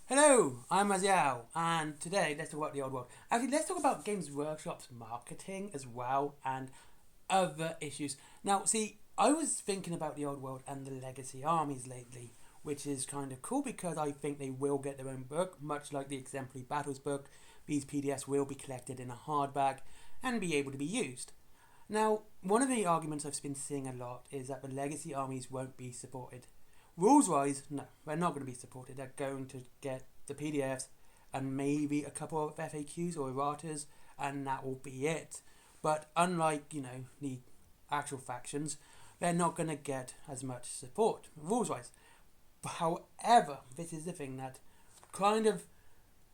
Hello, I'm Aziel, and today let's talk about the old world. Actually, let's talk about Games Workshop's marketing as well and other issues. Now, see, I was thinking about the old world and the legacy armies lately, which is kind of cool because I think they will get their own book, much like the Exemplary Battles book. These PDFs will be collected in a hardback and be able to be used. Now, one of the arguments I've been seeing a lot is that the legacy armies won't be supported. Rules-wise, no, they're not going to be supported. They're going to get the PDFs and maybe a couple of FAQs or erratas, and that will be it. But unlike, the actual factions, they're not going to get as much support, rules-wise. However, this is the thing that kind of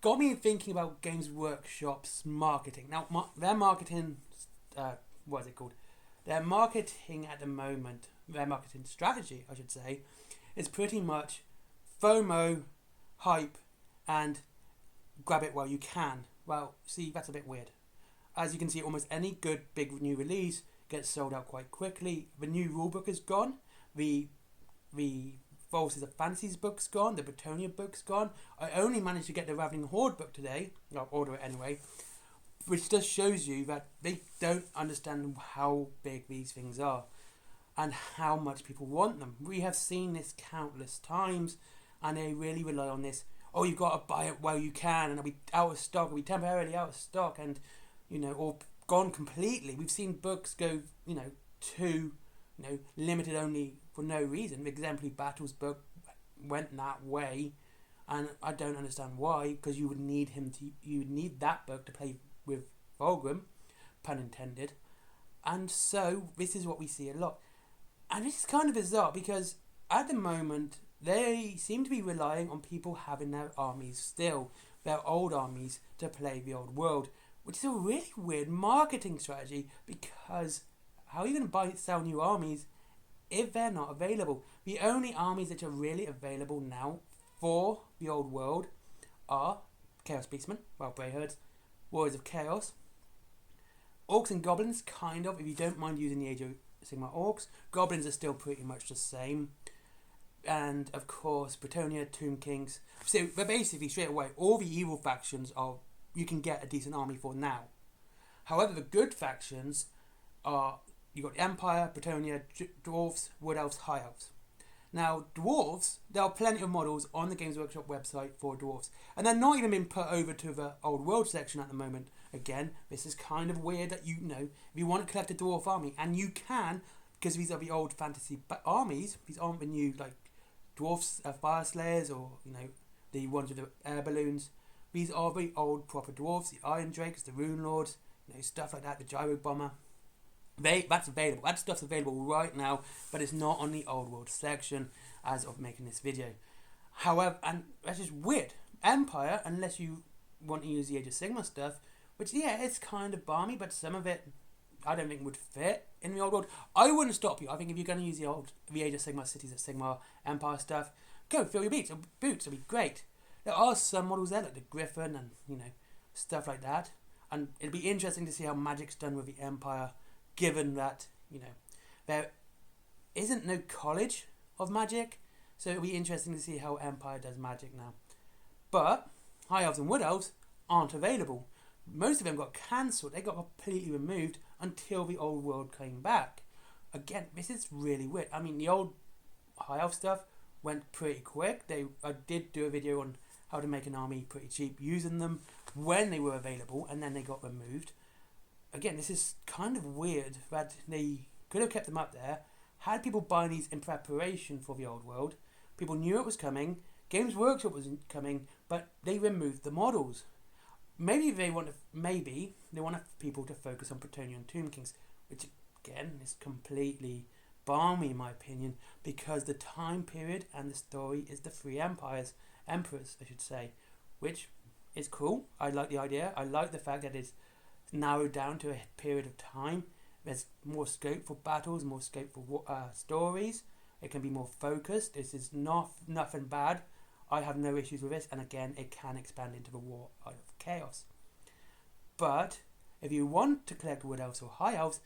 got me thinking about Games Workshop's marketing. Now, their marketing, what is it called? Their marketing at the moment, their marketing strategy, I should say, is pretty much FOMO, hype, and grab it while you can. Well, see, that's a bit weird. As you can see, almost any good big new release gets sold out quite quickly. The new rulebook is gone. The Forces of Fantasies book's gone. The Bretonia book's gone. I only managed to get the Ravening Horde book today. I'll order it anyway. Which just shows you that they don't understand how big these things are and how much people want them. We have seen this countless times, and they really rely on this. Oh, you've got to buy it while you can, and it'll be out of stock. It'll be temporarily out of stock, and or gone completely. We've seen books go, to, limited only for no reason. The Exemplary Battles book went that way, and I don't understand why. Because you would need that book to play with Fulgrim, pun intended. And so this is what we see a lot. And this is kind of bizarre because at the moment they seem to be relying on people having their armies still, their old armies, to play the old world, which is a really weird marketing strategy because how are you going to sell new armies if they're not available? The only armies that are really available now for the old world are Chaos Beastmen, Greyherds, Warriors of Chaos, Orcs and Goblins, kind of, if you don't mind using the Age of Sigmar Orcs. Goblins are still pretty much the same. And, of course, Bretonia, Tomb Kings. So, but basically, straight away, all the evil factions you can get a decent army for now. However, the good factions are, you've got the Empire, Bretonia, Dwarves, Wood Elves, High Elves. Now, Dwarves, there are plenty of models on the Games Workshop website for Dwarves. And they're not even being put over to the Old World section at the moment. Again, this is kind of weird that if you want to collect a Dwarf army, and you can, because these are the old fantasy armies, these aren't the new, Dwarfs, Fire Slayers, or, the ones with the air balloons. These are the old proper Dwarfs, the Iron Drakes, the Rune Lords, stuff like that, the Gyro Bomber. That's available. That stuff's available right now, but it's not on the Old World section as of making this video. However, and that's just weird. Empire, unless you want to use the Age of Sigmar stuff, which, it's kind of balmy, but some of it I don't think would fit in the Old World. I wouldn't stop you. I think if you're going to use the Age of Sigmar, Cities of Sigmar, Empire stuff, go fill your boots. It'll be great. There are some models there, like the Griffin and, stuff like that. And it'll be interesting to see how Magic's done with the Empire, given that, there isn't no college of Magic. So it'll be interesting to see how Empire does Magic now. But High Elves and Wood Elves aren't available. Most of them got cancelled. They got completely removed until the Old World came back. Again, this is really weird. I mean, the old High Elf stuff went pretty quick. I did do a video on how to make an army pretty cheap using them when they were available, and then they got removed. Again, this is kind of weird that they could have kept them up there, had people buying these in preparation for the Old World. People knew it was coming. Games Workshop was coming, but they removed the models. Maybe they want people to focus on Bretonia and Tomb Kings, which again is completely balmy in my opinion, because the time period and the story is the three emperors, I should say, which is cool. I like the idea. I like the fact that it's narrowed down to a period of time. There's more scope for battles, more scope for stories. It can be more focused. This is nothing bad. I have no issues with this, and again, it can expand into the War of Chaos. But if you want to collect Wood Elves or High Elves,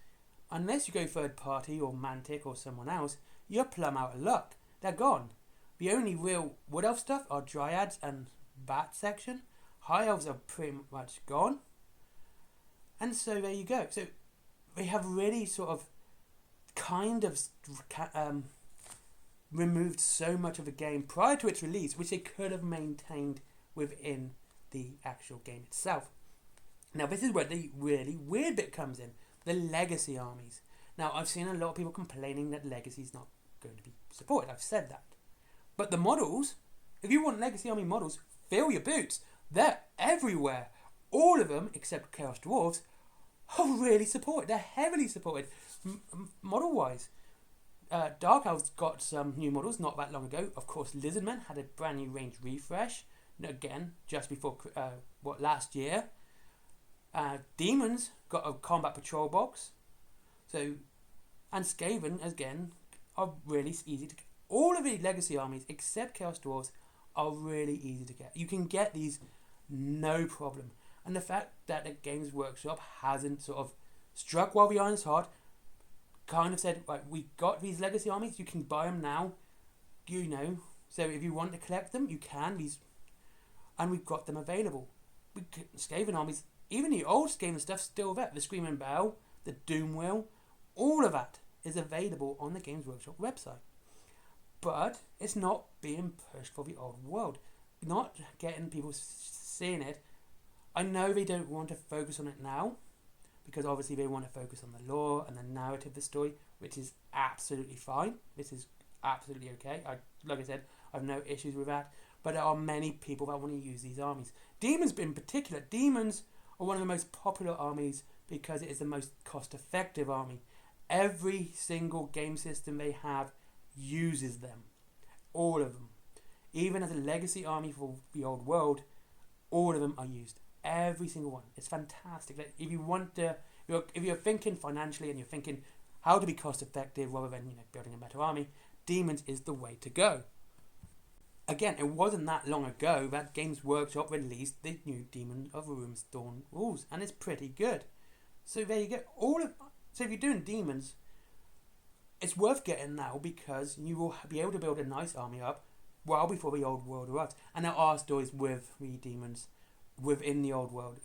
unless you go third party or Mantic or someone else, you're plumb out of luck. They're gone. The only real Wood Elf stuff are Dryads and that section. High elves are pretty much gone. And so there you go. So they have really sort of kind of removed so much of the game prior to its release, which they could have maintained within the actual game itself. Now, this is where the really weird bit comes in. The legacy armies. Now, I've seen a lot of people complaining that legacy is not going to be supported. I've said that. But the models, if you want legacy army models, fill your boots. They're everywhere. All of them, except Chaos Dwarves, are really supported. They're heavily supported, model-wise. Dark Elves got some new models not that long ago. Of course, Lizardmen had a brand new range refresh. Again, just before, last year. Demons got a combat patrol box. So, and Skaven, again, are really easy to get. All of the legacy armies, except Chaos Dwarves, are really easy to get. You can get these no problem. And the fact that the Games Workshop hasn't sort of struck while the iron's hot, kind of said, right, we got these legacy armies, you can buy them now, so if you want to collect them, you can, and we've got them available. Skaven armies, even the old Skaven stuff, still there. The Screaming Bell, the Doom Wheel, all of that is available on the Games Workshop website. But it's not being pushed for the old world. Not getting people seeing it. I know they don't want to focus on it now, because obviously they want to focus on the lore and the narrative of the story, which is absolutely fine. This is absolutely okay. Like I said, I have no issues with that. But there are many people that want to use these armies. Demons in particular. Demons are one of the most popular armies because it is the most cost-effective army. Every single game system they have uses them. All of them. Even as a legacy army for the old world, all of them are used. Every single one. It's fantastic. Like, if you want to, if you're thinking financially and you're thinking how to be cost-effective rather than building a better army, Demons is the way to go. Again, it wasn't that long ago that Games Workshop released the new Demon of Ruin's Dawn rules, and it's pretty good. So there you go. So if you're doing Demons, it's worth getting now because you will be able to build a nice army up well before the old world arrives. And there are stories with the Demons within the old world.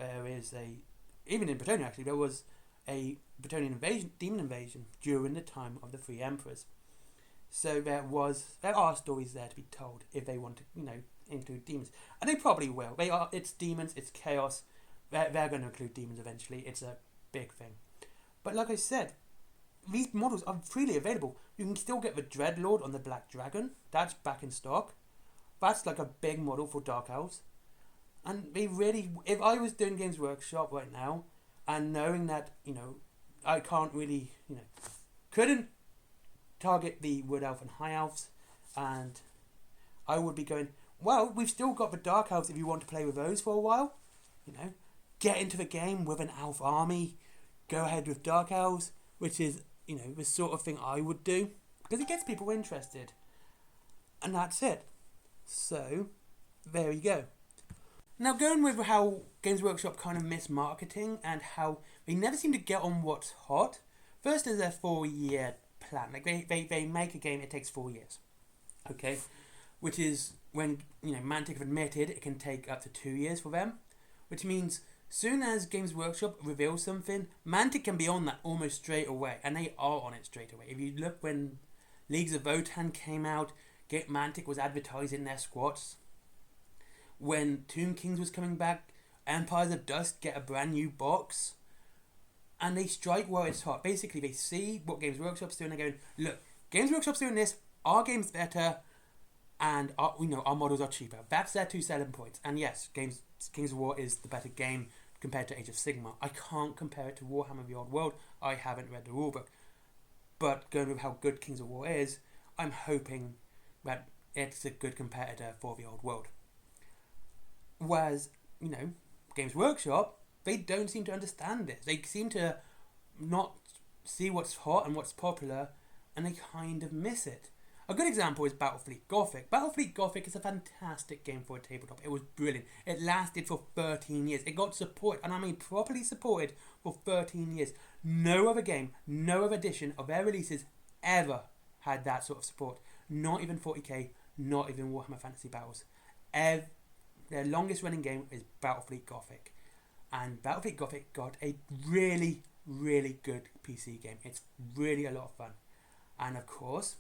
Even in Bretonnia actually, there was a Bretonnian demon invasion during the time of the Three Emperors. So there are stories there to be told if they want to, include demons. And they probably will. It's demons, it's chaos. They're going to include demons eventually. It's a big thing. But like I said, these models are freely available. You can still get the Dreadlord on the Black Dragon. That's back in stock. That's like a big model for Dark Elves. And they really, if I was doing Games Workshop right now, and knowing that, I can't really, couldn't target the Wood Elf and High Elves, and I would be going, well, we've still got the Dark Elves if you want to play with those for a while, get into the game with an Elf army, go ahead with Dark Elves, which is, the sort of thing I would do, because it gets people interested, and that's it. So, there you go. Now, going with how Games Workshop kind of miss marketing and how they never seem to get on what's hot. First is their 4-year plan. Like they make a game, it takes 4 years. Okay? Which is when, Mantic have admitted it can take up to 2 years for them. Which means soon as Games Workshop reveals something, Mantic can be on that almost straight away. And they are on it straight away. If you look when Leagues of Votann came out, Mantic was advertising their squads. When Tomb Kings was coming back, Empires of Dust get a brand new box. And they strike while it's hot. Basically, they see what Games Workshop's doing and they're going, look, Games Workshop's doing this, our game's better, and our models are cheaper. That's their 2 selling points. And yes, Kings of War is the better game compared to Age of Sigmar. I can't compare it to Warhammer The Old World. I haven't read the rulebook. But going with how good Kings of War is, I'm hoping that it's a good competitor for The Old World. Whereas, Games Workshop, they don't seem to understand this. They seem to not see what's hot and what's popular, and they kind of miss it. A good example is Battlefleet Gothic. Battlefleet Gothic is a fantastic game for a tabletop. It was brilliant. It lasted for 13 years. It got support, and I mean properly supported, for 13 years. No other game, no other edition of their releases ever had that sort of support. Not even 40k, not even Warhammer Fantasy Battles. their longest running game is Battlefleet Gothic. And Battlefleet Gothic got a really, really good PC game. It's really a lot of fun. And of course,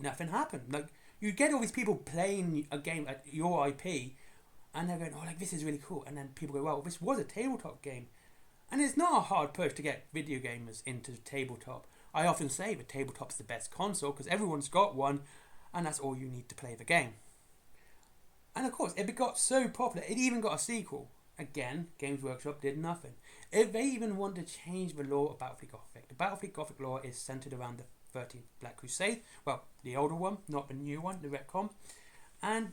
nothing happened. Like, you get all these people playing a game at your IP, and they're going, oh, like, this is really cool. And then people go, well, this was a tabletop game. And it's not a hard push to get video gamers into tabletop. I often say that tabletop's the best console because everyone's got one, and that's all you need to play the game. And of course, it got so popular, it even got a sequel. Again, Games Workshop did nothing. If they even want to change the lore of Battlefleet Gothic, the Battlefleet Gothic lore is centered around the 13th Black Crusade. Well, the older one, not the new one, the retcon. And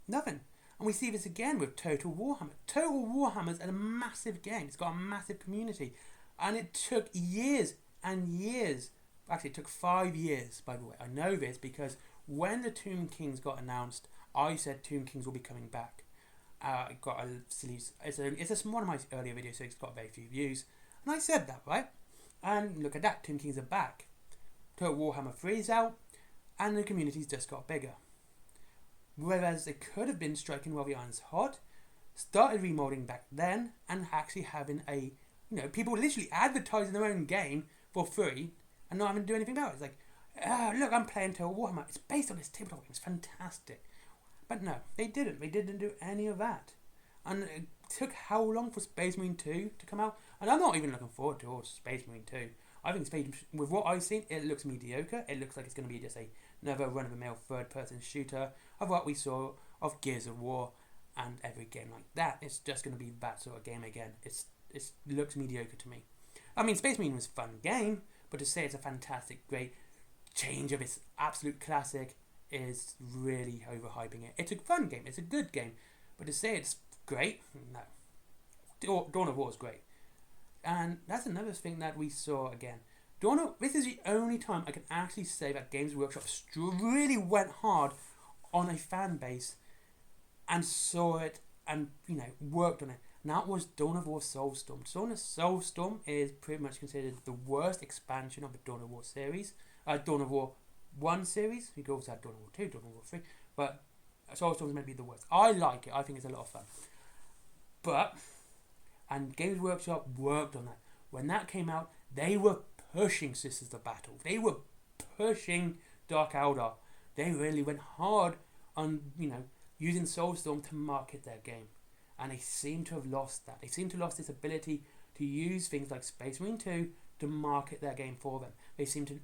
nothing. And we see this again with Total Warhammer. Total Warhammer's a massive game. It's got a massive community. And it took years and years. Actually, it took 5 years, by the way. I know this because when the Tomb Kings got announced, I said Tomb Kings will be coming back. It got a silly... It's one of my earlier videos, so it's got very few views. And I said that, right? And look at that. Tomb Kings are back. Total Warhammer 3 is out. And the community's just got bigger. Whereas it could have been striking while the iron's hot, started remolding back then, and actually having a, people literally advertising their own game for free and not having to do anything about it. It's like, look, I'm playing Total Warhammer. It's based on this tabletop game. It's fantastic. But no, they didn't. They didn't do any of that. And it took how long for Space Marine 2 to come out? And I'm not even looking forward to Space Marine 2. I think with what I've seen, it looks mediocre. It looks like it's going to be just another run-of-the-mill third-person shooter of what we saw of Gears of War and every game like that. It's just going to be that sort of game again. It looks mediocre to me. I mean, Space Marine was a fun game, but to say it's a fantastic, great change of its absolute classic is really overhyping it. It's a fun game. It's a good game. But to say it's great, no. Dawn of War is great. And that's another thing that we saw again. This is the only time I can actually say that Games Workshop really went hard on a fan base and saw it and, worked on it. And that was Dawn of War Soulstorm. Dawn of Soulstorm is pretty much considered the worst expansion of the Dawn of War series. Dawn of War 1 series. You could also have Dawn of War 2, Dawn of War 3. But Soulstorm is meant to be the worst. I like it. I think it's a lot of fun. And Games Workshop worked on that. When that came out, they were pushing Sisters of Battle. They were pushing Dark Eldar. They really went hard on, using Soulstorm to market their game. And they seem to have lost that. They seem to have lost this ability to use things like Space Marine 2 to market their game for them. They seem to...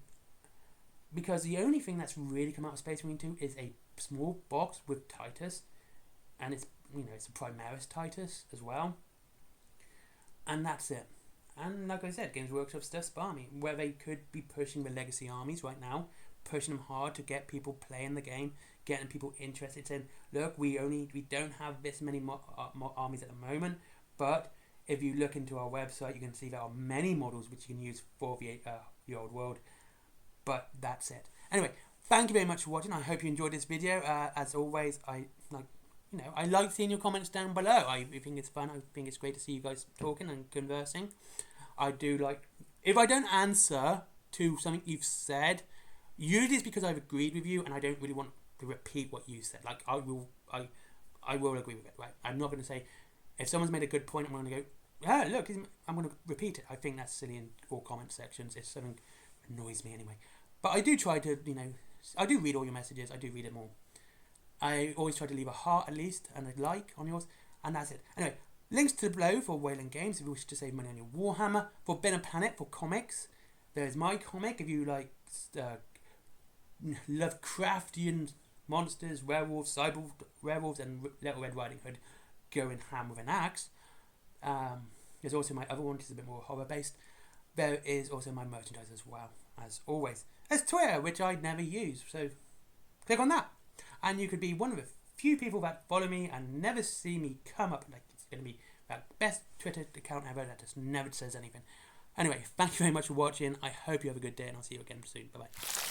Because the only thing that's really come out of Space Marine 2 is a small box with Titus. And it's, it's a Primaris Titus as well. And that's it. And like I said, Games Workshop stuff's Barmy, where they could be pushing the legacy armies right now, pushing them hard to get people playing the game, getting people interested in, look, we don't have this many armies at the moment, but if you look into our website, you can see there are many models which you can use for the old world. But that's it. Anyway, thank you very much for watching. I hope you enjoyed this video. As always, I like seeing your comments down below. I think it's fun. I think it's great to see you guys talking and conversing. I do like... If I don't answer to something you've said, usually it's because I've agreed with you and I don't really want to repeat what you said. Like, I will agree with it, right? I'm not going to say... If someone's made a good point, I'm going to go, look, I'm going to repeat it. I think that's silly in all comment sections. It's something that annoys me anyway. But I do try to, I do read all your messages. I do read them all. I always try to leave a heart at least and a like on yours, and that's it. Anyway, links to below for Wayland Games if you wish to save money on your Warhammer. For Ben and Planet for comics, there's my comic if you like Lovecraftian monsters, werewolves, cyborg werewolves, and Little Red Riding Hood going ham with an axe. There's also my other one, which is a bit more horror based. There is also my merchandise as well, as always. There's Twitter, which I never use, so click on that. And you could be one of the few people that follow me and never see me come up. Like, it's going to be the best Twitter account ever that just never says anything. Anyway, thank you very much for watching. I hope you have a good day and I'll see you again soon. Bye-bye.